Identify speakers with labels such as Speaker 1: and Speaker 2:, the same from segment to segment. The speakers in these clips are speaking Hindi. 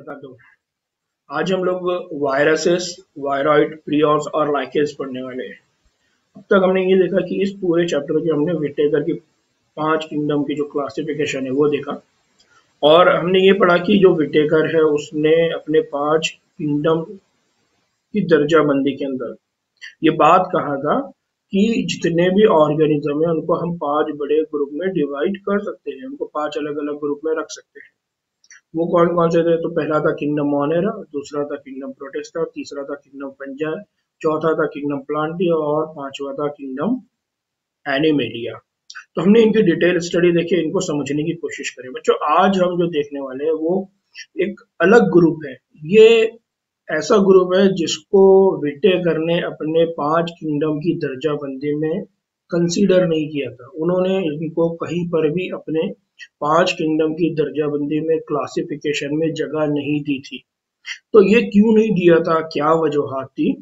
Speaker 1: वबरकातुहू। आज हम लोग वायरसेस, वायरॉइड, प्रियॉन्स और लाइकेंस पढ़ने वाले हैं। अब तक हमने ये देखा कि इस पूरे चैप्टर के हमने विटेकर की 5 किंगडम की जो क्लासिफिकेशन है वो देखा, और हमने ये पढ़ा कि जो विटेकर है उसने अपने 5 किंगडम की दर्जाबंदी के अंदर ये बात कहा था कि जितने भी ऑर्गेनिज्म है उनको हम 5 बड़े ग्रुप में डिवाइड कर सकते हैं, उनको 5 अलग अलग ग्रुप में रख सकते हैं। वो कौन कौन से थे? तो पहला था किंगडम मोनेरा, दूसरा था किंगडम प्रोटेस्टा, तीसरा था किंगडम पंजाब, चौथा था किंगडम प्लांटिया और पांचवा था किंगडम एनिमेलिया। तो हमने इनकी डिटेल स्टडी देखी, इनको समझने की कोशिश करें। बच्चों, आज हम जो देखने वाले हैं वो एक अलग ग्रुप है। ये ऐसा ग्रुप है जिसको विटेकर ने अपने 5 किंगडम की दर्जाबंदी में कंसीडर नहीं किया था। उन्होंने इनको कहीं पर भी अपने 5 किंगडम की दर्जाबंदी में क्लासिफिकेशन में जगह नहीं दी थी। तो ये क्यों नहीं दिया था, क्या वजूहात थी?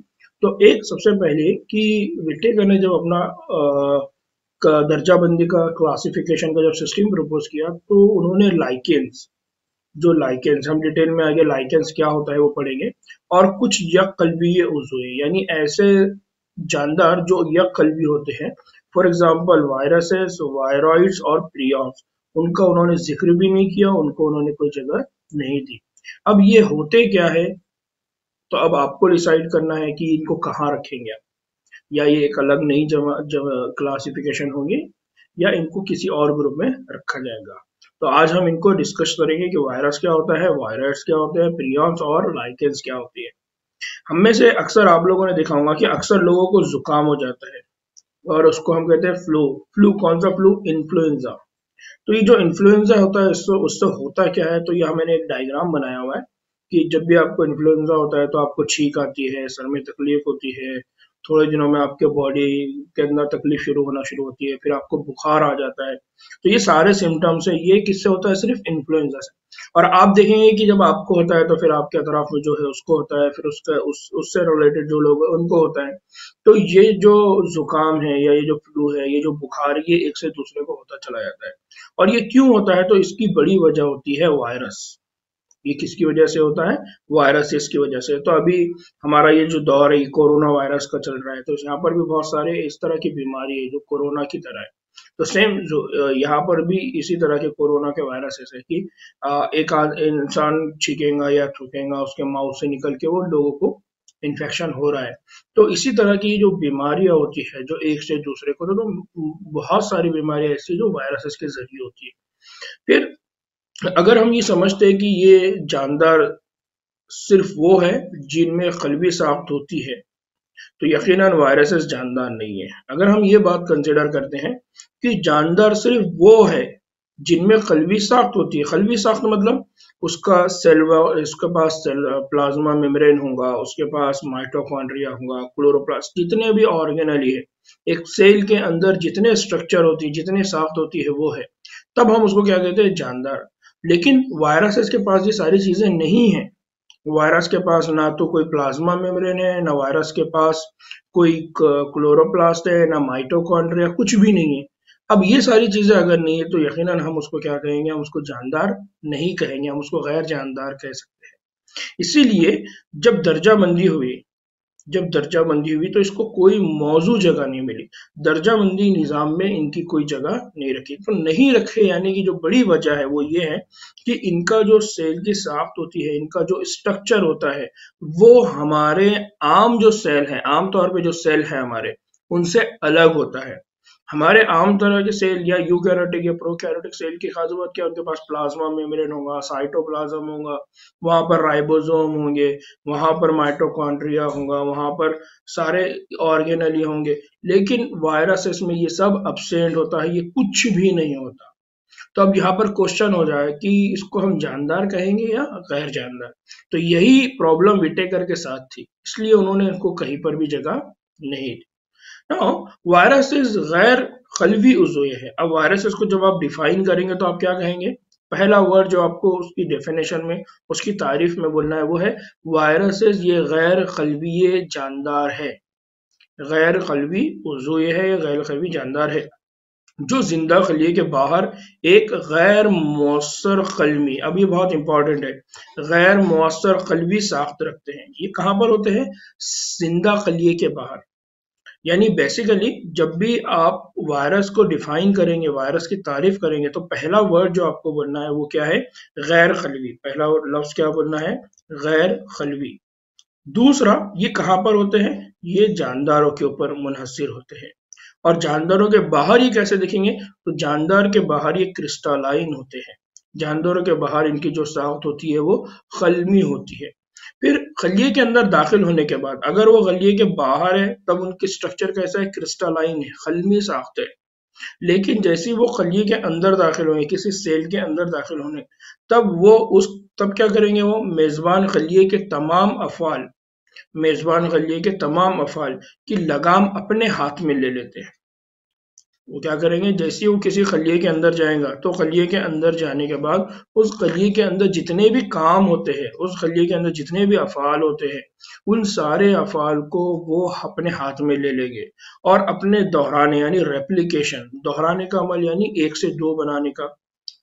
Speaker 1: तो एक सबसे पहले कि विटेकर ने जब अपना दर्जाबंदी का क्लासिफिकेशन का जब सिस्टम प्रपोज किया तो उन्होंने लाइकेंस, जो लाइकेंस हम डिटेल में आगे लाइकेंस क्या होता है वो पढ़ेंगे, और कुछ यककल्बीय उज़्वे यानी ऐसे जानदार जो यककल्बी होते हैं, फॉर एग्जांपल वायरसेस, वायरॉइड्स और प्रियॉन्स, उनका उन्होंने जिक्र भी नहीं किया, उनको उन्होंने कोई जगह नहीं दी। अब ये होते क्या है, तो अब आपको डिसाइड करना है कि इनको कहाँ रखेंगे आप, या ये एक अलग नई क्लासिफिकेशन होगी या इनको किसी और ग्रुप में रखा जाएगा। तो आज हम इनको डिस्कस करेंगे कि वायरस क्या होता है, वायरस क्या होते हैं, प्रियॉन्स और लाइकेंस क्या होती है। हम में से अक्सर आप लोगों ने देखा होगा कि अक्सर लोगों को जुकाम हो जाता है और उसको हम कहते हैं फ्लू। फ्लू कौन सा फ्लू? इन्फ्लुएंजा। तो ये जो इन्फ्लुएंजा होता है इससे उससे होता क्या है, तो यहाँ मैंने एक डायग्राम बनाया हुआ है कि जब भी आपको इन्फ्लुएंजा होता है तो आपको छींक आती है, सर में तकलीफ होती है, थोड़े दिनों में आपके बॉडी के अंदर तकलीफ शुरू होना शुरू होती है, फिर आपको बुखार आ जाता है। तो ये सारे सिम्टम्स है, ये किससे होता है? सिर्फ इन्फ्लुएंजा से। और आप देखेंगे कि जब आपको होता है तो फिर आपके अतराफ में जो है उसको होता है, फिर उससे रिलेटेड जो लोग हैं उनको होता है। तो ये जो जुकाम है या ये जो फ्लू है, ये जो बुखार है, ये एक से दूसरे को होता चला जाता है। और ये क्यों होता है? तो इसकी बड़ी वजह होती है वायरस। ये किसकी वजह से होता है? वायरसेस की वजह से। तो अभी हमारा ये जो दौर है कोरोना वायरस का चल रहा है, तो यहाँ पर भी बहुत सारे इस तरह की बीमारी है जो कोरोना की तरह है। तो सेम जो यहाँ पर भी इसी तरह के कोरोना के वायरसेस है कि एक इंसान छींकेगा या थूकेगा, उसके माउथ से निकल के वो लोगों को इन्फेक्शन हो रहा है। तो इसी तरह की जो बीमारियां होती है जो एक से दूसरे को, तो बहुत सारी बीमारियां ऐसी जो वायरसेस के जरिए होती है। फिर अगर हम ये समझते हैं कि ये जानदार सिर्फ वो है जिनमें कल्बी साख्त होती है, तो यकीनन वायरसेस जानदार नहीं है। अगर हम ये बात कंसिडर करते हैं कि जानदार सिर्फ वो है जिनमें कल्बी साख्त होती है, कल्बी साख्त मतलब उसका उसके पास सेल प्लाज्मा मेम्ब्रेन होगा, उसके पास माइटोकॉन्ड्रिया होगा, क्लोरोप्लास्ट, जितने भी ऑर्गेनेली है, एक सेल के अंदर जितने स्ट्रक्चर होती है, जितने साख्त होती है वो है, तब हम उसको क्या कहते हैं? जानदार। लेकिन वायरसेस के पास ये सारी चीजें नहीं है। वायरस के पास ना तो कोई प्लाज्मा मेम्ब्रेन है, ना वायरस के पास कोई क्लोरोप्लास्ट है, ना माइटोकॉन्ड्रिया, कुछ भी नहीं है। अब ये सारी चीजें अगर नहीं है तो यकीनन हम उसको क्या कहेंगे? हम उसको जानदार नहीं कहेंगे, हम उसको गैर जानदार कह सकते हैं। इसीलिए जब दर्जाबंदी हुई जब दर्जाबंदी हुई तो इसको कोई मौजू जगह नहीं मिली। दर्जाबंदी निज़ाम में इनकी कोई जगह नहीं रखी। तो नहीं रखे यानी कि जो बड़ी वजह है वो ये है कि इनका जो सेल की साख्त होती है, इनका जो स्ट्रक्चर होता है, वो हमारे आम जो सेल है, आम तौर पे जो सेल है हमारे, उनसे अलग होता है। हमारे आम तरह के सेल या यूकैरियोटिक या प्रोकैरियोटिक सेल की खास बात क्या? उनके पास प्लाज्मा मेम्ब्रेन होगा, साइटोप्लाज्म होगा, वहां पर राइबोसोम होंगे, वहां पर माइटोकॉन्ड्रिया होगा, वहां पर सारे ऑर्गेनेली होंगे। लेकिन वायरसेस में ये सब अब्सेंट होता है, ये कुछ भी नहीं होता। तो अब यहाँ पर क्वेश्चन हो जाए कि इसको हम जानदार कहेंगे या गैर जानदार। तो यही प्रॉब्लम विटेकर के साथ थी, इसलिए उन्होंने इनको कहीं पर भी जगह नहीं दी। नाउ वायरसेस गैर कल्बी उज़्वे है। अब वायरसेस को जब आप डिफाइन करेंगे तो आप क्या कहेंगे? पहला वर्ड जो आपको उसकी डेफिनेशन में, उसकी तारीफ में बोलना है वो है वायरसेस ये गैर कल्बी जानदार है। गैर कल्बी उज़्वे है या गैर कल्बी जानदार है। जो जिंदा खलिए के बाहर एक गैर मौसर कलमी, अब ये बहुत इंपॉर्टेंट है, गैर मौसर कलवी साख्त रखते हैं। ये कहाँ पर होते हैं? जिंदा खलिए के बाहर। यानी बेसिकली जब भी आप वायरस को डिफाइन करेंगे, वायरस की तारीफ करेंगे, तो पहला वर्ड जो आपको बोलना है वो क्या है? गैर खलवी। पहला लफ्ज क्या बोलना है? गैर खलवी। दूसरा, ये कहाँ पर होते हैं? ये जानदारों के ऊपर मुनहसर होते हैं। और जानदारों के बाहर ये कैसे दिखेंगे? तो जानदार के बाहर ये क्रिस्टलाइन होते हैं। जानदारों के बाहर इनकी जो साख्त होती है वो खलमी होती है। फिर खलिए के अंदर दाखिल होने के बाद अगर वो खलिए के बाहर है तब उनकी स्ट्रक्चर कैसा है? क्रिस्टलाइन है, खलमी साख्त है। लेकिन जैसे ही वो खलिए के अंदर दाखिल होंगे, किसी सेल के अंदर दाखिल होने, तब क्या करेंगे? वो मेजबान खलिए के तमाम अफाल, मेजबान खलिए के तमाम अफाल की लगाम अपने हाथ में ले लेते हैं। वो क्या करेंगे? जैसे ही वो किसी खलिए के अंदर जाएगा तो खलिए के अंदर जाने के बाद उस खलिए के अंदर जितने भी काम होते हैं, उस खलिए के अंदर जितने भी अफाल होते हैं, उन सारे अफाल को वो अपने हाथ में ले लेंगे और अपने दोहराने यानी रेप्लिकेशन, दोहराने का अमल यानी 1 से 2 बनाने का,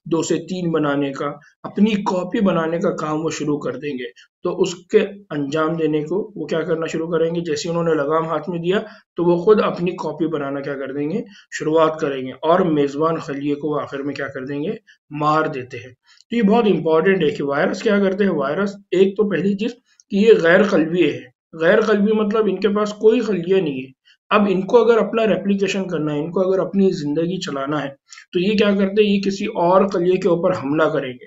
Speaker 1: 2 से 3 बनाने का, अपनी कॉपी बनाने का काम वो शुरू कर देंगे। तो उसके अंजाम देने को वो क्या करना शुरू करेंगे? जैसे उन्होंने लगाम हाथ में दिया तो वो खुद अपनी कॉपी बनाना क्या कर देंगे? शुरुआत करेंगे और मेजबान खलिए को आखिर में क्या कर देंगे? मार देते हैं। तो ये बहुत इंपॉर्टेंट है कि वायरस क्या करते हैं। वायरस, एक तो पहली चीज कि ये गैर कलबी है। गैर कलबी मतलब इनके पास कोई खलिया नहीं है। अब इनको अगर अपना रेप्लिकेशन करना है, इनको अगर अपनी जिंदगी चलाना है, तो ये क्या करते हैं? ये किसी और खलिए के ऊपर हमला करेंगे,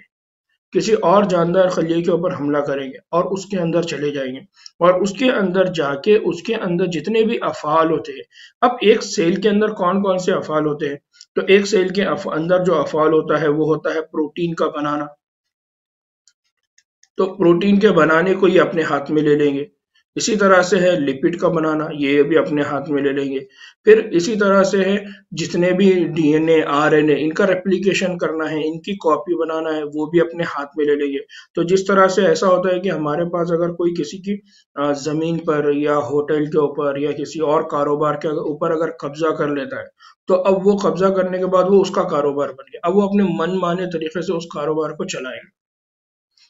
Speaker 1: किसी और जानदार खलिए के ऊपर हमला करेंगे और उसके अंदर चले जाएंगे और उसके अंदर जाके उसके अंदर जितने भी अफाल होते हैं। अब एक सेल के अंदर कौन कौन से अफाल होते हैं? तो एक सेल के अंदर जो अफाल होता है वो होता है प्रोटीन का बनाना। तो प्रोटीन के बनाने को ये अपने हाथ में ले लेंगे। इसी तरह से है लिपिड का बनाना, ये भी अपने हाथ में ले लेंगे। फिर इसी तरह से है जितने भी डीएनए, आरएनए, इनका रेप्लिकेशन करना है, इनकी कॉपी बनाना है, वो भी अपने हाथ में ले लेंगे। तो जिस तरह से ऐसा होता है कि हमारे पास अगर कोई किसी की जमीन पर या होटल के ऊपर या किसी और कारोबार के ऊपर अगर कब्जा कर लेता है, तो अब वो कब्जा करने के बाद वो उसका कारोबार बन गया। अब वो अपने मन माने तरीके से उस कारोबार को चलाएगा।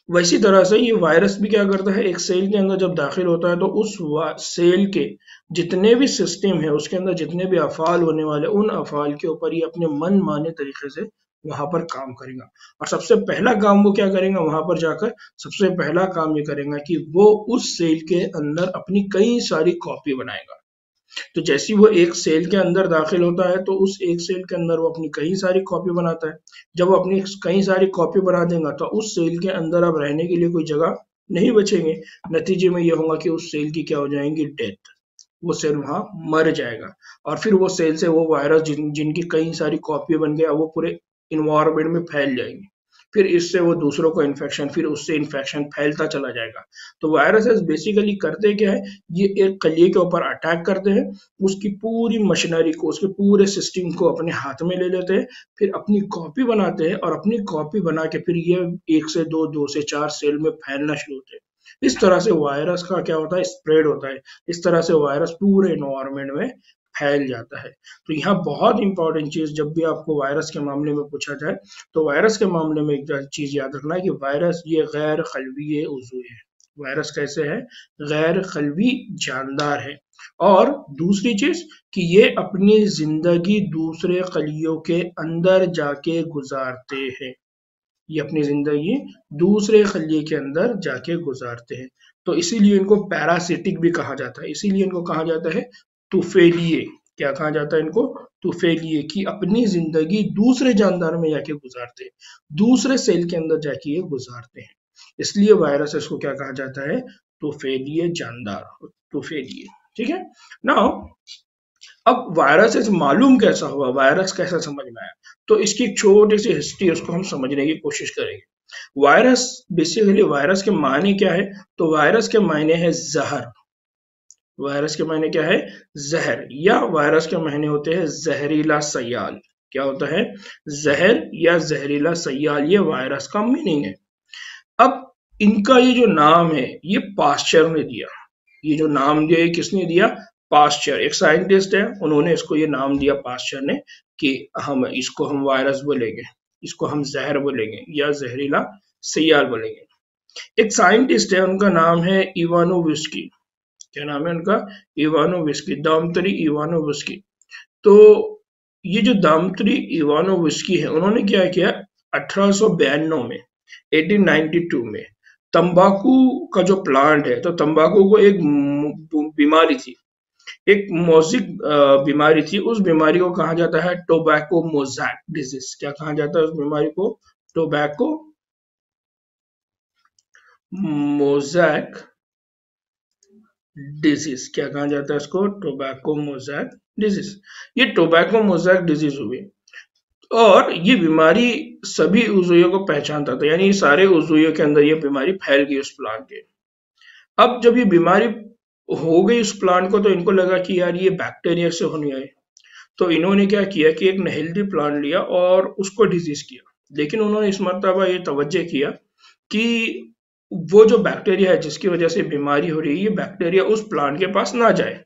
Speaker 1: वैसी तरह से ये वायरस भी क्या करता है? एक सेल के अंदर जब दाखिल होता है तो उस सेल के जितने भी सिस्टम है, उसके अंदर जितने भी अफाल होने वाले, उन अफाल के ऊपर ये अपने मन माने तरीके से वहां पर काम करेगा। और सबसे पहला काम वो क्या करेगा? वहां पर जाकर सबसे पहला काम ये करेगा कि वो उस सेल के अंदर अपनी कई सारी कॉपी बनाएगा। तो जैसे ही वो एक सेल के अंदर दाखिल होता है तो उस एक सेल के अंदर वो अपनी कई सारी कॉपी बनाता है। जब वो अपनी कई सारी कॉपी बना देगा तो उस सेल के अंदर अब रहने के लिए कोई जगह नहीं बचेंगे। नतीजे में ये होगा कि उस सेल की क्या हो जाएंगी? डेथ। वो सेल वहां मर जाएगा और फिर वो सेल से वो वायरस जिनकी कई सारी कॉपी बन गया वो पूरे इन्वायरमेंट में फैल जाएंगे। फिर इससे वो दूसरों को इन्फेक्शन, फिर उससे इन्फेक्शन फैलता चला जाएगा। तो वायरसेस बेसिकली करते क्या है? ये एक कलिए के ऊपर अटैक करते हैं, उसकी पूरी मशीनरी को, उसके पूरे सिस्टम को अपने हाथ में ले लेते हैं, फिर अपनी कॉपी बनाते हैं और अपनी कॉपी बना के फिर ये 1 से 2, 2 से 4 सेल में फैलना शुरू होते हैं। इस तरह से वायरस का क्या होता है? स्प्रेड होता है। इस तरह से वायरस पूरे एनवायरनमेंट में फैल जाता है। तो यहाँ बहुत इंपॉर्टेंट चीज जब भी आपको वायरस के मामले में पूछा जाए, तो वायरस के मामले में एक चीज याद रखना है कि वायरस ये गैर खलवी उज़्व है। वायरस कैसे है? गैर खलवी जानदार है। और दूसरी चीज कि ये अपनी जिंदगी दूसरे खलियों के अंदर जाके गुजारते हैं। ये अपनी जिंदगी दूसरे खलिए के अंदर जाके गुजारते हैं। तो इसीलिए इनको पैरासिटिक भी कहा जाता है। इसीलिए इनको कहा जाता है तुफेलिए। क्या कहा जाता है इनको? तुफेलिए, कि अपनी जिंदगी दूसरे जानदार में जाके गुजारते हैं, दूसरे सेल के अंदर जाके ये गुजारते हैं। इसलिए वायरसेस को क्या कहा जाता है? तुफेलिए जानदार, तुफेलिए। ठीक है। नाउ अब वायरसेस मालूम कैसा हुआ, वायरस कैसा समझ में आया, तो इसकी एक छोटी सी हिस्ट्री उसको हम समझने की कोशिश करेंगे। वायरस, बेसिकली वायरस के मायने क्या है? तो वायरस के मायने है जहर। वायरस के मायने क्या है? जहर, या वायरस के मायने होते हैं जहरीला सयाल। क्या होता है? जहर या जहरीला सयाल, ये वायरस का मीनिंग है। अब इनका ये जो नाम है ये पास्चर ने दिया। ये जो नाम दिया ये किसने दिया? पास्चर, एक साइंटिस्ट है, उन्होंने इसको ये नाम दिया पास्चर ने, कि हम वायरस बोलेंगे, इसको हम जहर बोलेंगे या जहरीला सियाल बोलेंगे। एक साइंटिस्ट है, उनका नाम है इवानोविस्की। क्या नाम है उनका? इवानोविस्की, दामतरी इवानोविस्की। तो ये जो दामतरी इवानोविस्की है, उन्होंने क्या किया 1892 में, 1892 में तंबाकू का जो प्लांट है, तो तंबाकू को एक बीमारी थी, एक मौजिक बीमारी थी। उस बीमारी को कहा जाता है टोबैको मोजैक डिजीज। क्या कहा जाता है उस बीमारी को? Tobacco mosaic disease. क्या कहा जाता है इसको? Tobacco mosaic disease. ये टोबैको मोजैक डिजीज हुई और ये बीमारी सभी उजुइयों को पहचानता था, यानी सारे उजुइयों के अंदर ये बीमारी फैल गई उस प्लांट के। अब जब ये बीमारी हो गई उस प्लांट को, तो इनको लगा कि यार ये बैक्टीरिया से होनी है। तो इन्होंने क्या किया कि एक हेल्दी प्लांट लिया और उसको डिजीज किया। लेकिन उन्होंने इस मर्तबा ये तवज्जो किया कि वो जो बैक्टीरिया है जिसकी वजह से बीमारी हो रही है, ये बैक्टीरिया उस प्लांट के पास ना जाए।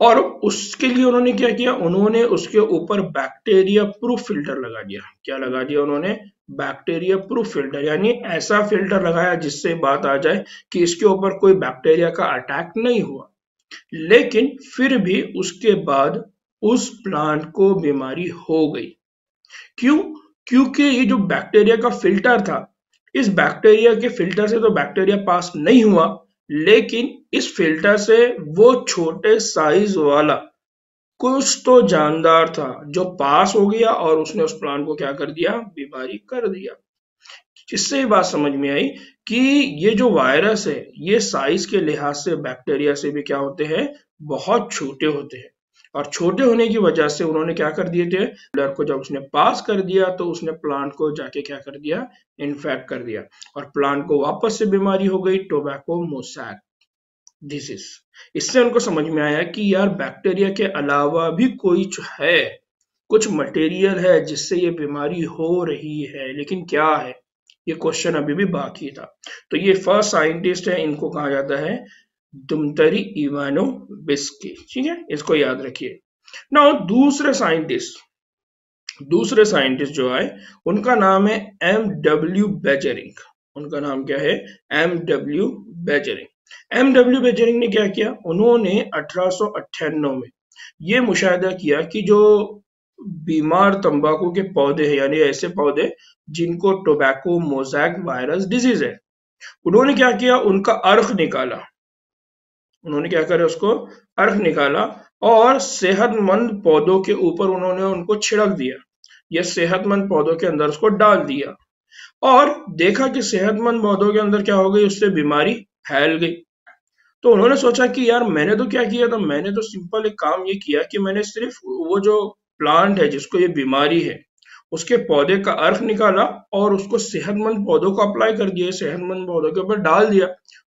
Speaker 1: और उसके लिए उन्होंने क्या किया? उन्होंने उसके ऊपर बैक्टीरिया प्रूफ फिल्टर लगा दिया। क्या लगा दिया उन्होंने? बैक्टीरिया प्रूफ फिल्टर, यानी ऐसा फिल्टर लगाया जिससे बात आ जाए कि इसके ऊपर कोई बैक्टीरिया का अटैक नहीं हुआ। लेकिन फिर भी उसके बाद उस प्लांट को बीमारी हो गई। क्यों? क्योंकि ये जो बैक्टीरिया का फिल्टर था, इस बैक्टीरिया के फिल्टर से तो बैक्टीरिया पास नहीं हुआ, लेकिन इस फिल्टर से वो छोटे साइज वाला कुछ तो जानदार था जो पास हो गया और उसने उस प्लांट को क्या कर दिया? बीमारी कर दिया। इससे ये बात समझ में आई कि ये जो वायरस है, ये साइज के लिहाज से बैक्टीरिया से भी क्या होते हैं? बहुत छोटे होते हैं। और छोटे होने की वजह से उन्होंने क्या कर दिए थे? फिल्टर को जब उसने पास कर दिया तो उसने प्लांट को जाके क्या कर दिया? इन्फेक्ट कर दिया और प्लांट को वापस से बीमारी हो गई, टोबैको मोजैक डिजीज। इससे उनको समझ में आया कि यार बैक्टीरिया के अलावा भी कोई है, कुछ मटेरियल है जिससे ये बीमारी हो रही है, लेकिन क्या है? ये क्वेश्चन अभी भी बाकी था। तो ये फर्स्ट साइंटिस्ट है, इनको कहा जाता है दुमतरी इवानोविस्की। ठीक है, इसको याद रखिए। नाउ दूसरे साइंटिस्ट जो आए, उनका नाम है M.W. बेजरिंग। उनका नाम क्या है? M.W. बेजरिंग। M.W. बेजरिंग ने क्या किया? उन्होंने 1898 में ये मुशाहिदा किया कि जो बीमार तंबाकू के पौधे हैं, यानी ऐसे पौधे जिनको टोबैको मोजैक वायरस डिजीज है, उन्होंने क्या किया? उनका अर्क निकाला। उन्होंने क्या करा? उसको अर्क निकाला और सेहतमंद पौधों के ऊपर उन्होंने उनको छिड़क दिया, या सेहतमंद पौधों के अंदर उसको डाल दिया और देखा कि सेहतमंद पौधों के अंदर क्या हो गई? उससे बीमारी फैल गई। तो उन्होंने सोचा कि यार मैंने तो क्या किया था? मैंने तो सिंपल एक काम ये किया कि मैंने सिर्फ वो जो प्लांट है जिसको ये बीमारी है, उसके पौधे का अर्क निकाला और उसको सेहतमंद पौधों को अप्लाई कर दिया, सेहतमंद पौधों के ऊपर डाल दिया,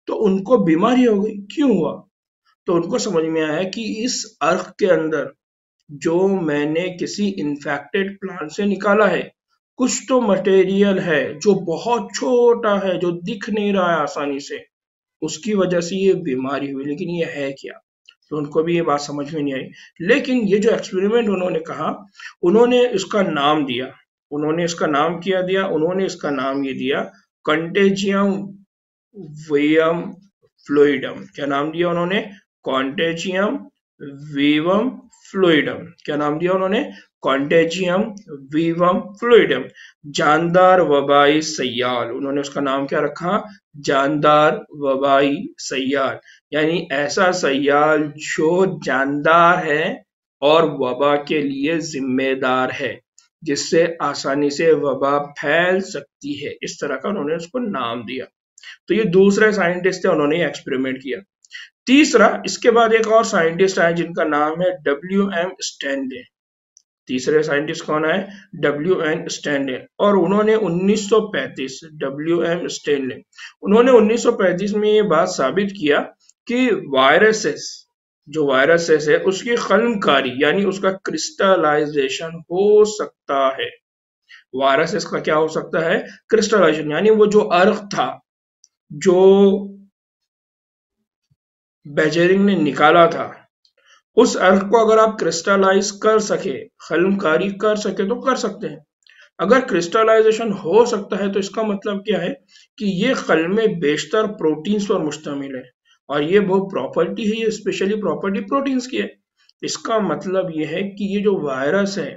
Speaker 1: तो उनको बीमारी हो गई। क्यों हुआ? तो उनको समझ में आया कि इस अर्क के अंदर जो मैंने किसी इन्फेक्टेड प्लांट से निकाला है, कुछ तो मटेरियल है जो बहुत छोटा है, जो दिख नहीं रहा है आसानी से, उसकी वजह से ये बीमारी हुई। लेकिन ये है क्या? तो उनको भी ये बात समझ में नहीं आई। लेकिन ये जो एक्सपेरिमेंट उन्होंने कहा, उन्होंने इसका नाम दिया। उन्होंने इसका नाम क्या दिया? उन्होंने इसका नाम ये दिया कंटेजियम वेयम फ्लूइडम। क्या नाम दिया उन्होंने? Contagium वीवम fluidum. क्या नाम दिया उन्होंने? Contagium वीवम fluidum. जानदार वबाई सयाल, उन्होंने उसका नाम क्या रखा? जानदार वबाई सयाल, यानी ऐसा सयाल जो जानदार है और वबा के लिए जिम्मेदार है, जिससे आसानी से वबा फैल सकती है। इस तरह का उन्होंने उसको नाम दिया। तो ये दूसरे साइंटिस्ट थे, उन्होंने एक्सपेरिमेंट किया। तीसरा, इसके बाद एक और साइंटिस्ट आए जिनका नाम है W.M. स्टैनले। तीसरे साइंटिस्ट कौन है? W.M. स्टैनले। और उन्होंने 1935, W.M. स्टैनले, उन्होंने 1935 में ये बात साबित किया कि जो वायरसेस है उसकी खल्मकारी, यानी उसका क्रिस्टलाइजेशन हो सकता है। वायरसेस का क्या हो सकता है? क्रिस्टलाइजेशन, यानी वो जो अर्क था जो बेजरिंग ने निकाला था, उस अर्क को अगर आप क्रिस्टलाइज कर सके, खल्मकारी कर सके तो कर सकते हैं। अगर क्रिस्टलाइजेशन हो सकता है तो इसका मतलब क्या है कि ये कलमे बेशतर प्रोटीन्स पर मुश्तमिल है, और ये वो प्रॉपर्टी है, ये स्पेशली प्रॉपर्टी प्रोटीन्स की है। इसका मतलब ये है कि ये जो वायरस है,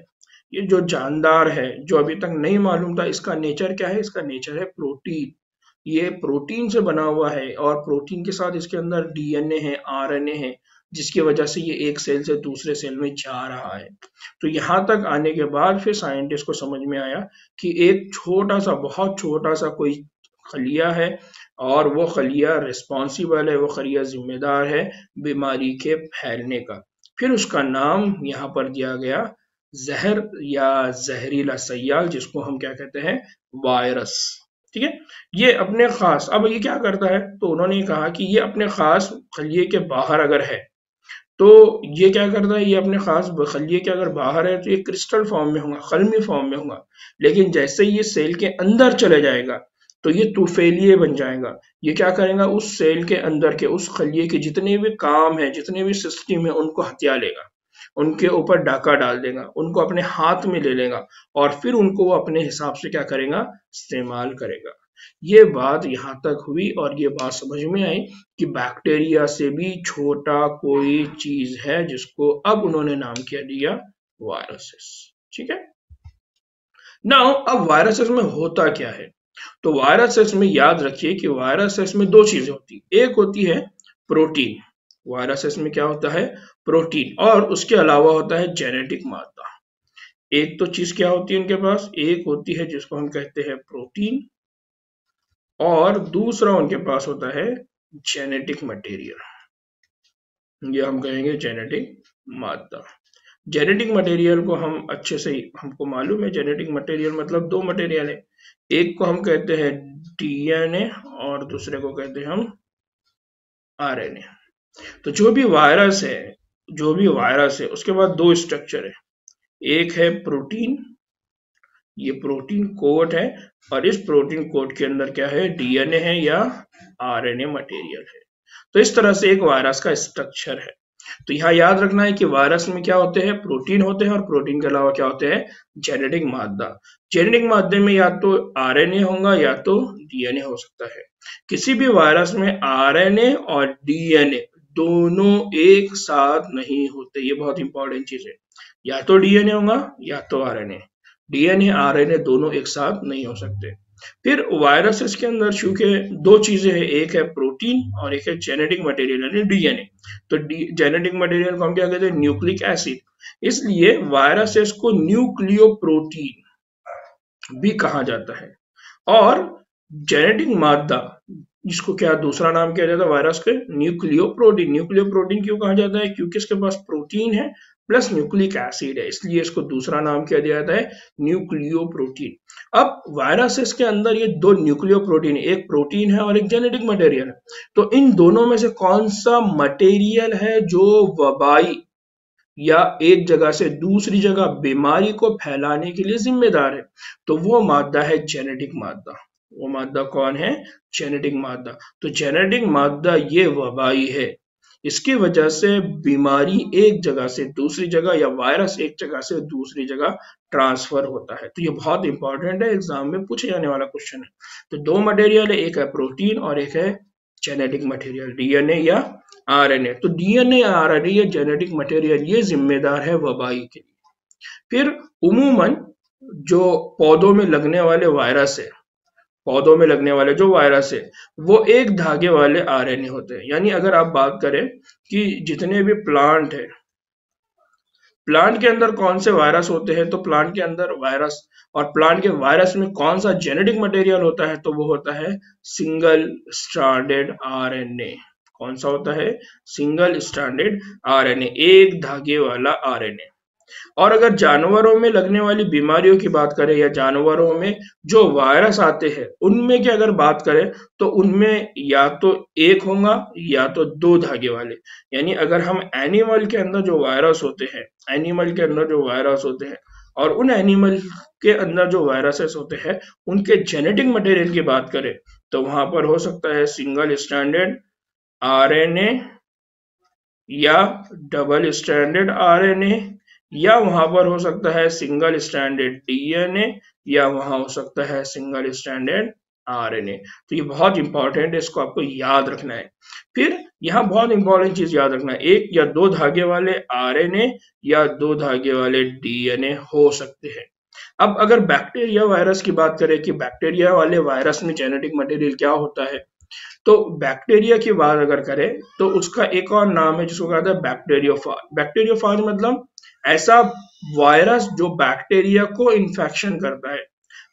Speaker 1: ये जो जानदार है, जो अभी तक नहीं मालूम था, इसका नेचर क्या है, इसका नेचर है प्रोटीन। ये प्रोटीन से बना हुआ है और प्रोटीन के साथ इसके अंदर डीएनए है, आरएनए है, जिसकी वजह से ये एक सेल से दूसरे सेल में जा रहा है। तो यहाँ तक आने के बाद फिर साइंटिस्ट को समझ में आया कि एक छोटा सा, बहुत छोटा सा कोई खलिया है, और वो खलिया रिस्पॉन्सिबल है, वो खलिया जिम्मेदार है बीमारी के फैलने का। फिर उसका नाम यहाँ पर दिया गया जहर या जहरीला सयाल, जिसको हम क्या कहते हैं, वायरस। ठीक है, ये अपने खास, अब ये क्या करता है, तो उन्होंने कहा कि ये अपने खास खलिए के बाहर अगर है तो ये क्या करता है, ये अपने खास खलिए के अगर बाहर है तो ये क्रिस्टल फॉर्म में होगा, कलमी फॉर्म में होगा। लेकिन जैसे ही ये सेल के अंदर चले जाएगा तो ये तूफेलिए बन जाएगा। ये क्या करेगा, उस सेल के अंदर के उस खलिए के जितने भी काम है, जितने भी सिस्टम है, उनको हथिया लेगा, उनके ऊपर डाका डाल देगा, उनको अपने हाथ में ले लेगा, और फिर उनको वो अपने हिसाब से क्या करेगा, इस्तेमाल करेगा। ये बात यहाँ तक हुई और ये बात समझ में आई कि बैक्टीरिया से भी छोटा कोई चीज है, जिसको अब उन्होंने नाम क्या दिया, वायरसेस। ठीक है, नाउ अब वायरसेस में होता क्या है, तो वायरसेस में याद रखिए कि वायरसेस में दो चीजें होती है, एक होती है प्रोटीन, वायरसेस में क्या होता है, प्रोटीन, और उसके अलावा होता है जेनेटिक मादा। एक तो चीज क्या होती है उनके पास, एक होती है जिसको हम कहते हैं प्रोटीन, और दूसरा उनके पास होता है जेनेटिक मटेरियल, ये हम कहेंगे जेनेटिक मादा। जेनेटिक मटेरियल को हम अच्छे से, हमको मालूम है जेनेटिक मटेरियल मतलब दो मटेरियल है, एक को हम कहते हैं डीएनए और दूसरे को कहते हैं हम आरएनए। तो जो भी वायरस है, जो भी वायरस है उसके बाद दो स्ट्रक्चर है, एक है प्रोटीन, ये प्रोटीन कोड है, और इस प्रोटीन कोड के अंदर क्या है, डीएनए है या आरएनए मटेरियल है। तो इस तरह से एक वायरस का स्ट्रक्चर है। तो यहाँ याद रखना है कि वायरस में क्या होते हैं, प्रोटीन होते हैं, और प्रोटीन के अलावा क्या होते हैं, जेनेटिक मादा। जेनेटिक मादे में या तो आरएनए होगा या तो डीएनए हो सकता है। किसी भी वायरस में आरएनए और डीएनए दोनों एक साथ नहीं होते, ये बहुत इंपॉर्टेंट चीज है। या तो डीएनए होगा या तो आरएनए, डीएनए आरएनए दोनों एक साथ नहीं हो सकते। फिर वायरसेस के अंदर चूंकि दो चीजें हैं, एक है प्रोटीन और एक है जेनेटिक मटेरियल यानी डीएनए। तो जेनेटिक मटेरियल को हम क्या कहते हैं, न्यूक्लिक एसिड, इसलिए वायरसेस को न्यूक्लियोप्रोटीन भी कहा जाता है। और जेनेटिक मादा, इसको क्या दूसरा नाम किया जाता है वायरस के, न्यूक्लियोप्रोटीन। न्यूक्लियोप्रोटीन क्यों कहा जाता है, क्योंकि इसके पास प्रोटीन है प्लस न्यूक्लिक एसिड है, इसलिए इसको दूसरा नाम क्या दिया जाता है, न्यूक्लियोप्रोटीन। अब वायरसेस के अंदर ये दो न्यूक्लियोप्रोटीन, एक प्रोटीन है और एक जेनेटिक मटेरियल है। तो इन दोनों में से कौन सा मटेरियल है जो वबाई या एक जगह से दूसरी जगह बीमारी को फैलाने के लिए जिम्मेदार है, तो वो मादा है जेनेटिक मादा। वो मादा कौन है, जेनेटिक मादा। तो जेनेटिक मादा ये वबाई है, इसकी वजह से बीमारी एक जगह से दूसरी जगह या वायरस एक जगह से दूसरी जगह ट्रांसफर होता है। तो ये बहुत इंपॉर्टेंट है, एग्जाम में पूछे जाने वाला क्वेश्चन है। तो दो मटेरियल है, एक है प्रोटीन और एक है जेनेटिक मटेरियल, डीएनए या आरएनए। तो डीएनए आरएनए ये जेनेटिक मटेरियल ये जिम्मेदार है वबाई के लिए। फिर उमूमन जो पौधों में लगने वाले वायरस है, पौधों में लगने वाले जो वायरस है वो एक धागे वाले आरएनए होते हैं। यानी अगर आप बात करें कि जितने भी प्लांट है, प्लांट के अंदर कौन से वायरस होते हैं, तो प्लांट के अंदर वायरस, और प्लांट के वायरस में कौन सा जेनेटिक मटेरियल होता है, तो वो होता है सिंगल स्ट्रैंडेड आरएनए। कौन सा होता है, सिंगल स्ट्रैंडेड आरएनए, एक धागे वाला आरएनए। और अगर जानवरों में लगने वाली बीमारियों की बात करें या जानवरों में जो वायरस आते हैं उनमें की अगर बात करें, तो उनमें या तो एक होगा या तो दो धागे वाले। यानी अगर हम एनिमल के अंदर जो वायरस होते हैं, एनिमल के अंदर जो वायरस होते हैं और उन एनिमल के अंदर जो वायरसेस होते हैं उनके जेनेटिक मटेरियल की बात करें, तो वहां पर हो सकता है सिंगल स्ट्रैंडेड आरएनए या डबल स्ट्रैंडेड आरएनए, या वहां पर हो सकता है सिंगल स्ट्रैंडेड डीएनए, या वहां हो सकता है सिंगल स्ट्रैंडेड आरएनए। तो ये बहुत इंपॉर्टेंट है, इसको आपको याद रखना है। फिर यहाँ बहुत इंपॉर्टेंट चीज याद रखना है, एक या दो धागे वाले आरएनए या दो धागे वाले डीएनए हो सकते हैं। अब अगर बैक्टीरिया वायरस की बात करें कि बैक्टीरिया वाले वायरस में जेनेटिक मटेरियल क्या होता है, तो बैक्टीरिया की बात अगर करें तो उसका एक और नाम है जिसको कहते हैं बैक्टीरियोफाज। बैक्टीरियोफाज मतलब ऐसा वायरस जो बैक्टीरिया को इन्फेक्शन करता है,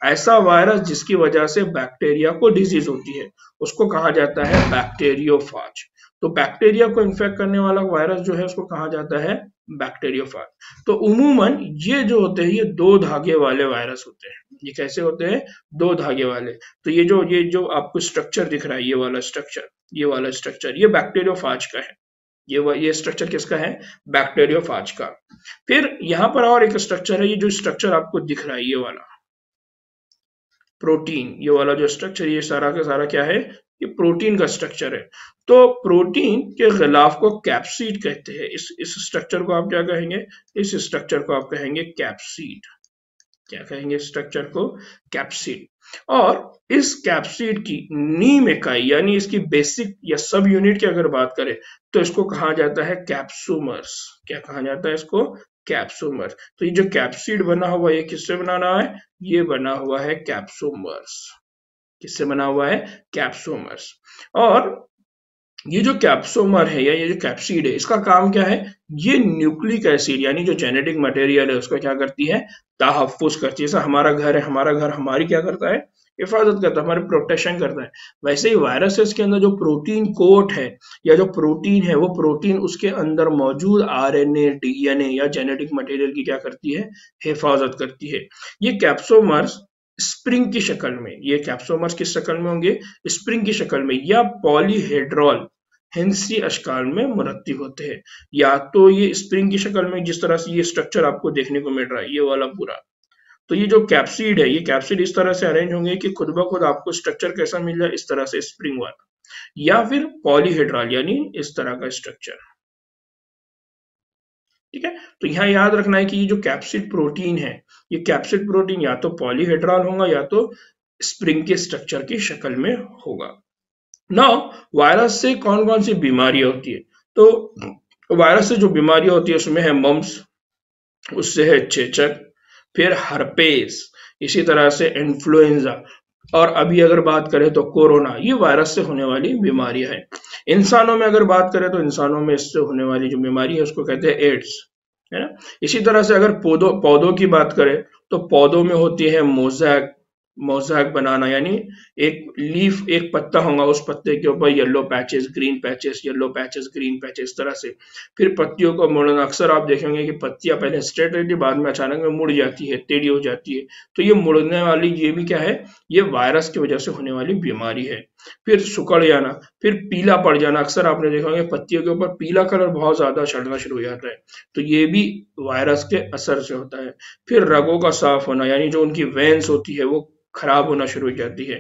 Speaker 1: ऐसा वायरस जिसकी वजह से बैक्टीरिया को डिजीज होती है, उसको कहा जाता है बैक्टीरियोफाज। तो बैक्टीरिया को इन्फेक्ट करने वाला वायरस जो है उसको कहा जाता है बैक्टीरियोफाज। तो उमूमन ये जो होते हैं ये दो धागे वाले वायरस होते हैं। ये कैसे होते हैं? दो धागे वाले। तो ये जो आपको स्ट्रक्चर दिख रहा है, ये वाला स्ट्रक्चर ये बैक्टीरियोफाज का है। ये स्ट्रक्चर किसका है? बैक्टीरियोफाज का। फिर यहाँ पर और एक स्ट्रक्चर है, ये जो स्ट्रक्चर आपको दिख रहा है ये वाला प्रोटीन, ये वाला जो स्ट्रक्चर, ये सारा का सारा क्या है? ये प्रोटीन का स्ट्रक्चर है। तो प्रोटीन के गिलाफ को कैप्सिड कहते हैं। इस स्ट्रक्चर को आप क्या कहेंगे? इस स्ट्रक्चर को आप कहेंगे कैप्सिड। क्या कहेंगे? स्ट्रक्चर को कैप्सिड। और इस कैप्सिड की नीम इकाई यानी इसकी बेसिक या सब यूनिट की अगर बात करें तो इसको कहा जाता है कैप्सोमर्स। क्या कहा जाता है इसको? कैप्सोमर्स। तो ये जो कैप्सिड बना हुआ है ये किससे बना रहा है? ये बना हुआ है कैप्सोमर्स। किससे बना हुआ है? कैप्सोमर्स। और ये जो कैप्सोमर है या ये जो कैप्सिड है, इसका काम क्या है? ये न्यूक्लिक एसिड यानी जो जेनेटिक मटेरियल है उसको क्या करती है? तहफ्फुज करती है। जैसा हमारा घर है, हमारा घर हमारी क्या करता है? हिफाजत करता है, हमारी प्रोटेक्शन करता है। वैसे ही वायरसेस के अंदर जो प्रोटीन कोट है या जो प्रोटीन है, वो प्रोटीन उसके अंदर मौजूद आरएनए, डीएनए या जेनेटिक मटेरियल की क्या करती है? हिफाजत करती है। ये कैप्सोमर्स स्प्रिंग की शक्ल में, ये कैप्सोमर्स किस शक्ल में होंगे? स्प्रिंग की शक्ल में या पॉलीहेड्रॉल हिंसी अशकाल में मुरत्तिब होते हैं। या तो ये स्प्रिंग की शक्ल में, जिस तरह से ये स्ट्रक्चर आपको देखने को मिल रहा है, ये वाला पूरा। तो ये जो कैप्सिड है, ये कैप्सिड इस तरह से अरेंज होंगे कि खुद ब खुद आपको स्ट्रक्चर कैसा मिल जाए? इस तरह से स्प्रिंग वाला। या फिर पॉलीहेड्रॉल यानी इस तरह का स्ट्रक्चर। ठीक है, तो यहाँ याद रखना है कि ये जो कैप्सिड प्रोटीन है, ये कैप्सिड प्रोटीन या तो पॉलीहेड्रॉल होगा या तो स्प्रिंग के स्ट्रक्चर की शक्ल में होगा। नाउ वायरस से कौन कौन सी बीमारियां होती है? तो वायरस से जो बीमारियां होती है उसमें है मम्स, उससे है चेचक, फिर हर्पेस, इसी तरह से इन्फ्लुएंजा, और अभी अगर बात करें तो कोरोना। ये वायरस से होने वाली बीमारियां हैं। इंसानों में अगर बात करें तो इंसानों में इससे होने वाली जो बीमारी है उसको कहते हैं एड्स, है ना। इसी तरह से अगर पौधों की बात करें तो पौधों में होती है मोज़ैक बनाना, यानी एक लीफ, एक पत्ता होगा, उस पत्ते के ऊपर yellow patches, green patches, yellow patches, green patches, इस तरह से। फिर पत्तियों को मुड़ना, अक्सर आप देखेंगे कि पत्तियां पहले स्ट्रेट रहती है, बाद में अचानक में मुड़ जाती है, टेढ़ी हो जाती है। तो ये मुड़ने वाली, ये भी क्या है? ये वायरस की वजह से होने वाली बीमारी है। फिर सुकड़ जाना, फिर पीला पड़ जाना, अक्सर आपने देखा होगा पत्तियों के ऊपर पीला कलर बहुत ज्यादा चढ़ना शुरू हो जाता है, तो ये भी वायरस के असर से होता है। फिर रगों का साफ होना, यानी जो उनकी वेन्स होती है वो खराब होना शुरू हो जाती है।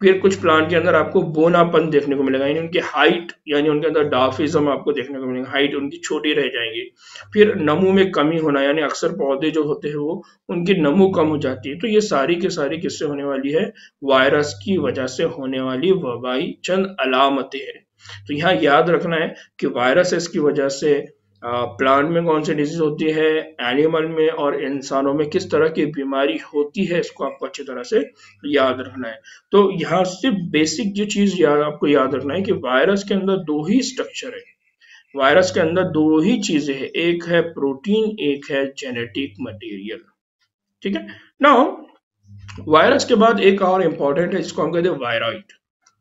Speaker 1: फिर कुछ प्लांट के अंदर आपको बोनापन देखने को मिलेगा, यानी उनकी हाइट, यानी उनके अंदर डार्फिज्म आपको देखने को मिलेगा, हाइट उनकी छोटी रह जाएगी। फिर नमू में कमी होना, यानी अक्सर पौधे जो होते हैं वो उनकी नमू कम हो जाती है। तो ये सारी की सारी किससे होने वाली है? वायरस की वजह से होने वाली वबाई चंद अलामतें हैं। तो यहाँ याद रखना है कि वायरसेस की वजह से प्लांट में कौन सी डिजीज होती है, एनिमल में और इंसानों में किस तरह की बीमारी होती है, इसको आपको अच्छी तरह से याद रखना है। तो यहाँ से बेसिक जो चीज आपको याद रखना है कि वायरस के अंदर दो ही स्ट्रक्चर है, वायरस के अंदर दो ही चीजें हैं, एक है प्रोटीन, एक है जेनेटिक मटेरियल। ठीक है। नाउ वायरस के बाद एक और इंपॉर्टेंट है जिसको हम कहते हैं वायरॉइड।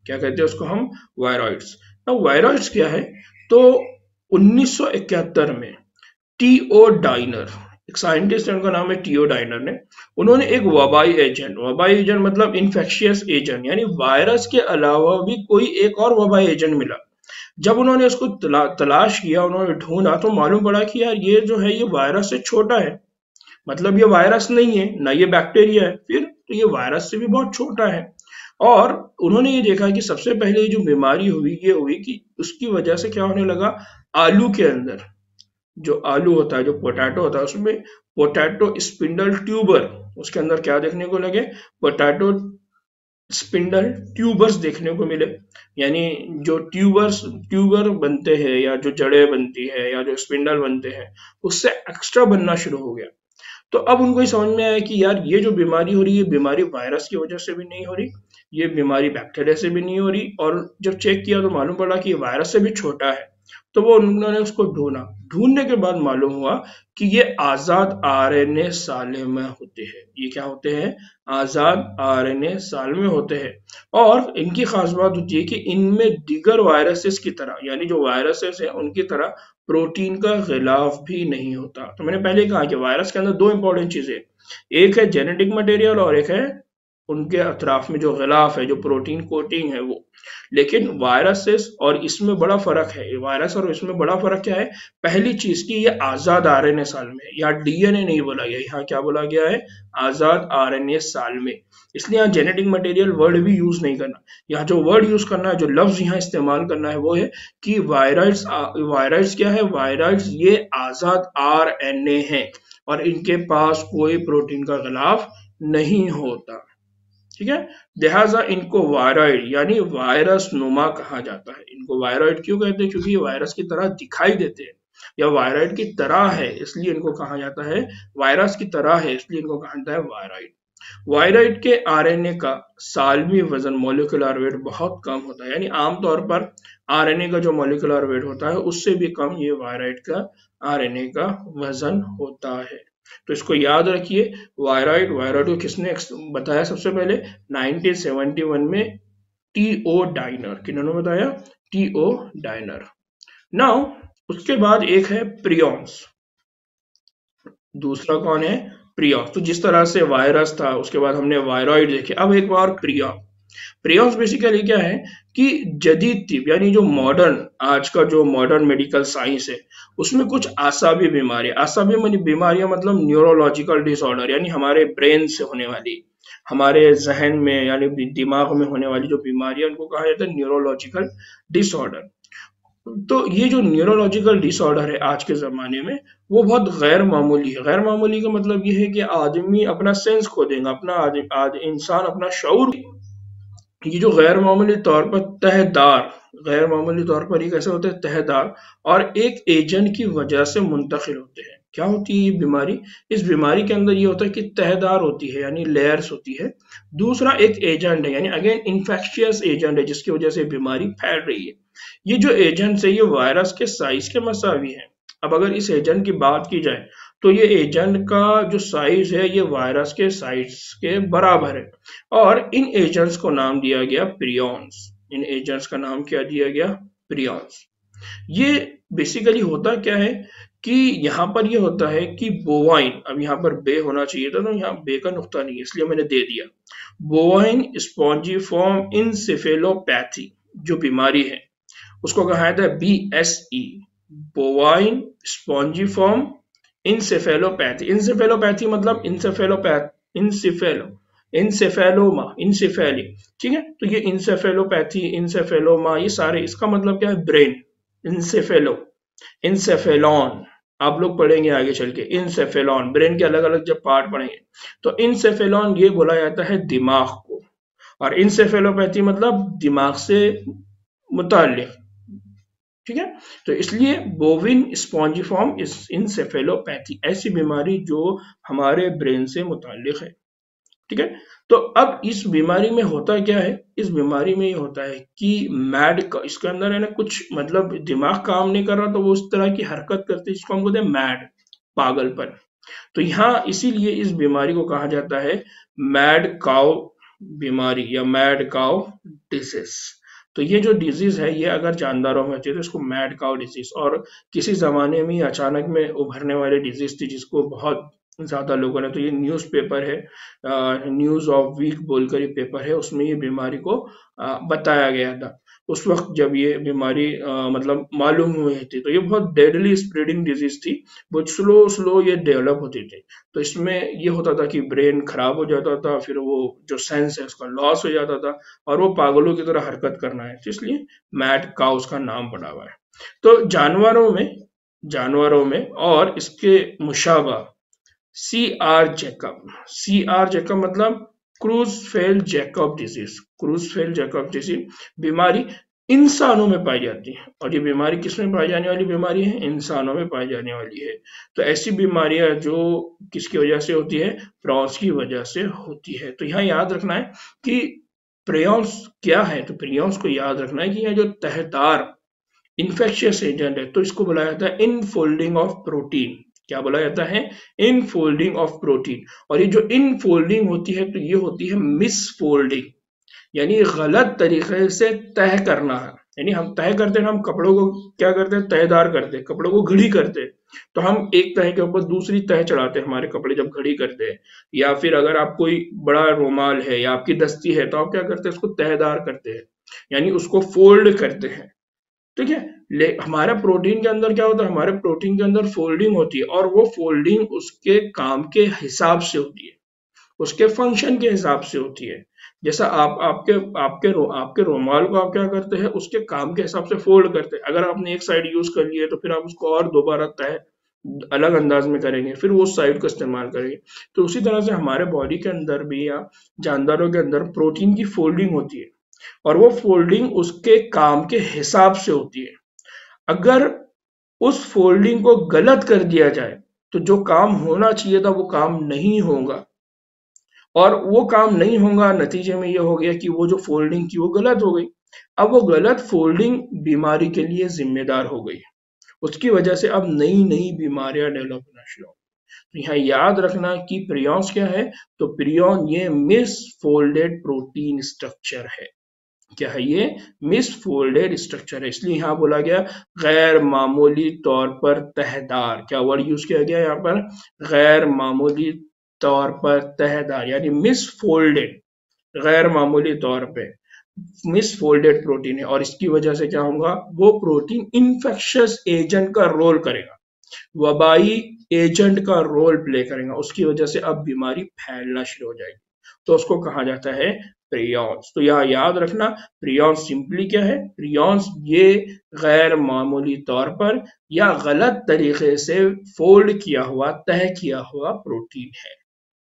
Speaker 1: क्या कहते हैं उसको हम? वायरॉइड्स। नाउ वायरॉइड्स क्या है? तो 1971 में टीओ डाइनर, एक साइंटिस्ट है, उनका नाम है टीओ डाइनर ने, उन्होंने एक वबाई एजेंट मतलब इन्फेक्शियस एजेंट, यानी वायरस के अलावा भी कोई एक और वबाई एजेंट मिला। जब उन्होंने उसको तलाश किया, उन्होंने ढूंढा, तो मालूम पड़ा कि यार ये जो है ये वायरस से छोटा है, मतलब ये वायरस नहीं है ना, ये बैक्टीरिया है, फिर तो ये वायरस से भी बहुत छोटा है। और उन्होंने ये देखा कि सबसे पहले जो बीमारी हुई ये हुई कि उसकी वजह से क्या होने लगा, आलू के अंदर जो आलू होता है, जो पोटैटो होता है, उसमें पोटैटो स्पिंडल ट्यूबर, उसके अंदर क्या देखने को लगे, पोटैटो स्पिंडल ट्यूबर्स देखने को मिले। यानी जो ट्यूबर बनते हैं या जो जड़ें बनती है या जो स्पिंडल बनते हैं उससे एक्स्ट्रा बनना शुरू हो गया। तो अब उनको ये समझ में आया कि यार ये जो बीमारी हो रही है, बीमारी वायरस की वजह से भी नहीं हो रही, ये बीमारी बैक्टीरिया से भी नहीं हो रही, और जब चेक किया तो मालूम पड़ा कि ये वायरस से भी छोटा है। तो वो उन्होंने उसको ढूंढा, ढूंढने के बाद मालूम हुआ कि ये आजाद आरएनए साल्वे होते हैं। ये क्या होते हैं, आजाद आरएनए साल्वे होते हैं। और इनकी खास बात होती है कि इनमें दीगर वायरसेस की तरह, यानी जो वायरसेस है उनकी तरह प्रोटीन का गिलाफ भी नहीं होता। तो मैंने पहले कहा कि वायरस के अंदर दो इंपॉर्टेंट चीजें, एक है जेनेटिक मटेरियल और एक है उनके अतराफ में जो गिलाफ है, जो प्रोटीन कोटिंग है वो। लेकिन वायरसेस और इसमें बड़ा फर्क है, वायरस और इसमें बड़ा फर्क क्या है, पहली चीज की ये आजाद आरएनए साल में, यहाँ डीएनए नहीं बोला गया, यहाँ क्या बोला गया है, आजाद आरएनए साल में। इसलिए यहाँ जेनेटिक मटेरियल वर्ड भी यूज नहीं करना, यहाँ जो वर्ड यूज करना है, जो लफ्ज यहाँ इस्तेमाल करना है वो है कि वायरस। वायरस क्या है, वायरस ये आजाद आरएनए है और इनके पास कोई प्रोटीन का गिलाफ नहीं होता। ठीक है, लिहाजा इनको वायरॉइड यानी वायरस नुमा कहा जाता है। इनको वायरॉइड क्यों कहते हैं, क्योंकि ये वायरस की तरह दिखाई देते हैं, या वायरॉइड की तरह है इसलिए इनको कहा जाता है, वायरस की तरह है इसलिए इनको कहा जाता है वायरॉइड। वायरॉइड के आरएनए का सालवी वजन मॉलिक्यूलर वेट बहुत कम होता है, यानी आमतौर पर आरएनए का जो मॉलिक्यूलर वेट होता है उससे भी कम ये वायरॉइड का आरएनए का वजन होता है। तो इसको याद रखिए, वायरॉइड को किसने बताया सबसे पहले, 1971 में टीओ डाइनर, किन्होंने बताया, टीओ डाइनर। नाउ उसके बाद एक है प्रियॉन्स, दूसरा कौन है, प्रियॉन्स। तो जिस तरह से वायरस था उसके बाद हमने वायरॉइड देखे, अब एक बार प्रियॉन। प्रियॉन्स बेसिकली क्या है कि जदीद तिब यानी जो मॉडर्न, आज का जो मॉडर्न मेडिकल साइंस है उसमें कुछ आसाबी बीमारियां मतलब न्यूरोलॉजिकल डिसऑर्डर, यानी हमारे ब्रेन से होने वाली, हमारे जहन में यानी दिमाग में होने वाली जो बीमारियां उनको कहा जाता है न्यूरोलॉजिकल डिसऑर्डर। तो ये जो न्यूरोलॉजिकल डिसऑर्डर है आज के ज़माने में वो बहुत गैर मामूली है। गैर मामूली का मतलब ये है कि आदमी अपना सेंस खो देगा, इंसान अपना शऊर। ये जो गैर मामूली तौर पर तहदार, गैर मामूली तौर पर ये कैसे होते हैं, तहदार और एक एजेंट की वजह से मुंतकिल होते हैं। क्या होती है ये बीमारी, इस बीमारी के अंदर ये होता है कि तहदार होती है यानी लेयर्स होती है, दूसरा एक एजेंट है यानी अगेन इन्फेक्शियस एजेंट है जिसकी वजह से बीमारी फैल रही है। ये जो एजेंट्स है ये वायरस के साइज के मसावी हैं। अब अगर इस एजेंट की बात की जाए तो ये एजेंट का जो साइज है ये वायरस के साइज के बराबर है, और इन एजेंट्स को नाम दिया गया प्रियॉन्स। इन एजेंट्स का नाम क्या दिया गया, प्रियॉन्स। ये बेसिकली होता क्या है कि यहाँ पर ये होता है कि बोवाइन, अब यहाँ पर बे होना चाहिए था तो यहाँ बे का नुक्ता नहीं है इसलिए मैंने दे दिया। बोवाइन स्पॉन्जिफॉर्म इंसेफेलोपैथी जो बीमारी है उसको कहा जाता है BSE, bovine spongiform encephalopathy. Encephalopathy मतलब इंसेफेलोमा, इंसेफेली। ठीक है, तो ये इंसेफेलोपैथी, इंसेफेलोमा, ये सारे इसका मतलब क्या है, ब्रेन। इंसेफेलॉन आप लोग पढ़ेंगे आगे चल के, इंसेफेलॉन ब्रेन के अलग अलग जब पार्ट पढ़ेंगे तो इंसेफेलॉन ये बोला जाता है दिमाग को, और इंसेफेलोपैथी मतलब दिमाग से मुताल्लिक। ठीक है, तो इसलिए बोविन स्पॉन्जिफॉर्म इंसेफेलोपैथी ऐसी बीमारी जो हमारे ब्रेन से मुताल्लिक है। ठीक है, तो अब इस बीमारी में होता क्या है, इस बीमारी में ये होता है कि इसके अंदर है ना कुछ मतलब दिमाग काम नहीं कर रहा तो वो उस तरह की हरकत करते हैं जिसको हम बोलते हैं मैड, पागलपन। तो यहाँ इसीलिए इस बीमारी को कहा जाता है मैड काउ बीमारी या मैड काउ डिजीज। तो ये जो डिजीज है ये अगर जानदारों में होती है तो इसको मैड काउ डिजीज, और किसी जमाने में अचानक में उभरने वाली डिजीज थी जिसको बहुत ज्यादा लोगों ने, तो ये न्यूज़पेपर है, न्यूज ऑफ वीक बोलकर ये पेपर है, उसमें ये बीमारी को बताया गया था। उस वक्त जब ये बीमारी मतलब मालूम हुई थी, तो ये बहुत डेडली स्प्रेडिंग डिजीज थी, बहुत स्लो स्लो ये डेवलप होती थी। तो इसमें ये होता था कि ब्रेन खराब हो जाता था, फिर वो जो सेंस है उसका लॉस हो जाता था, और वो पागलों की तरह हरकत करना है, तो इसलिए मैड काउ उसका नाम पड़ा हुआ है। तो जानवरों में और इसके मुशाबा सी आर जैकब मतलब क्रूज़फेल्ड जैकब डिजीज बीमारी इंसानों में पाई जाती है, और ये बीमारी किसमें पाई जाने वाली बीमारी है? इंसानों में पाई जाने वाली है। तो ऐसी बीमारियां जो किसकी वजह से होती है? प्रॉन्स की वजह से होती है। तो यहाँ याद रखना है कि प्रियॉन्स क्या है, तो प्रियॉन्स को याद रखना है कि यह जो तहतार इन्फेक्शियस एजेंट है, तो इसको बोला जाता है इनफोल्डिंग ऑफ प्रोटीन। क्या बोला जाता है? Infolding of protein. और ये जो इनफोल्डिंग होती है, तो ये होती है मिसफोल्डिंग, यानी गलत तरीके से तह करना है। यानी हम तह करते हैं, हम कपड़ों को क्या करते हैं? तहदार करते हैं, कपड़ों को घड़ी करते हैं। तो हम एक तह के ऊपर दूसरी तह चढ़ाते हैं हमारे कपड़े जब घड़ी करते हैं। या फिर अगर आप कोई बड़ा रोमाल है या आपकी दस्ती है, तो आप क्या करते हैं? उसको तहदार करते हैं, यानी उसको फोल्ड करते हैं। ठीक है। हमारा प्रोटीन के अंदर क्या होता है? हमारे प्रोटीन के अंदर फोल्डिंग होती है, और वो फोल्डिंग उसके काम के हिसाब से होती है, उसके फंक्शन के हिसाब से होती है। जैसा आप आपके रोमाल को आप क्या करते हैं? उसके काम के हिसाब से फोल्ड करते हैं। अगर आपने एक साइड यूज कर लिया, तो फिर आप उसको और दोबारा तय अलग अंदाज में करेंगे, फिर वो साइड का इस्तेमाल करेंगे। तो उसी तरह से हमारे बॉडी के अंदर भी या जानदारों के अंदर प्रोटीन की फोल्डिंग होती है, और वो फोल्डिंग उसके काम के हिसाब से होती है। अगर उस फोल्डिंग को गलत कर दिया जाए, तो जो काम होना चाहिए था वो काम नहीं होगा, और वो काम नहीं होगा, नतीजे में ये हो गया कि वो जो फोल्डिंग थी वो गलत हो गई। अब वो गलत फोल्डिंग बीमारी के लिए जिम्मेदार हो गई, उसकी वजह से अब नई नई बीमारियां डेवलप होना शुरू हो। तो यहाँ याद रखना कि प्रियॉन्स क्या है? तो प्रियॉन ये मिसफोल्डेड प्रोटीन स्ट्रक्चर है। क्या है ये? मिसफोल्डेड स्ट्रक्चर है, इसलिए यहाँ बोला गया गैर मामूली तौर पर तहदार। क्या वर्ड यूज किया गया यहाँ पर? गैर मामूली तौर पर तहदार, यानी मिसफोल्डेड, गैर मामूली तौर पे मिसफोल्डेड प्रोटीन है। और इसकी वजह से क्या होगा? वो प्रोटीन इन्फेक्शियस एजेंट का रोल करेगा, वबाई एजेंट का रोल प्ले करेगा, उसकी वजह से अब बीमारी फैलना शुरू हो जाएगी। तो उसको कहा जाता है प्रियॉन्स। तो यहाँ याद रखना, प्रियॉन्स सिंपली क्या है? प्रियॉन्स ये गैर मामूली तौर पर या गलत तरीके से फोल्ड किया हुआ, तह किया हुआ प्रोटीन है।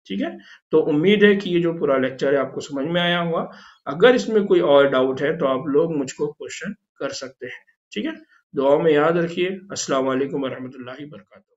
Speaker 1: ठीक है। तो उम्मीद है कि ये जो पूरा लेक्चर है आपको समझ में आया होगा। अगर इसमें कोई और डाउट है तो आप लोग मुझको क्वेश्चन कर सकते हैं। ठीक है। दुआ में याद रखिए। अस्सलाम वालेकुम वरहमतुल्लाहि वबरकातुहू।